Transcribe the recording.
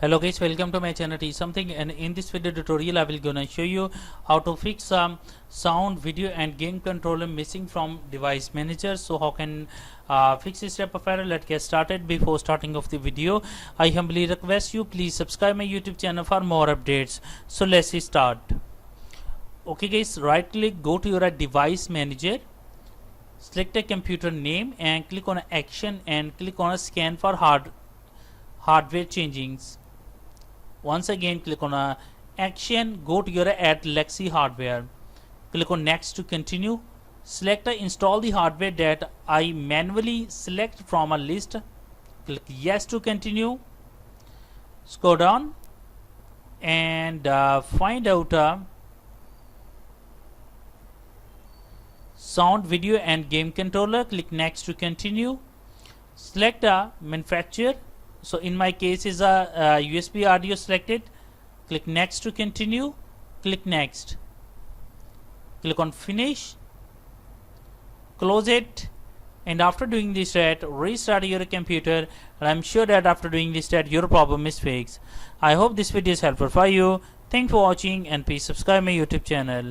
Hello guys, welcome to my channel Teach Something, and in this video tutorial I will gonna show you how to fix some sound, video and game controller missing from device manager. So how can fix this type of error? Let's get started. Before starting of the video, I humbly request you please subscribe my YouTube channel for more updates. So let's start. Okay guys, right click, go to your device manager, select a computer name and click on action and click on a scan for hardware changings. Once again click on action, go to your add Lexi hardware, click on next to continue, select install the hardware that I manually select from a list, click yes to continue, scroll down and find out sound, video and game controller, click next to continue, select a manufacturer. So in my case is a USB audio selected, click next to continue, click next, click on finish, close it, and after doing this restart your computer, and I'm sure that after doing this your problem is fixed. I hope this video is helpful for you. Thanks for watching and please subscribe my YouTube channel.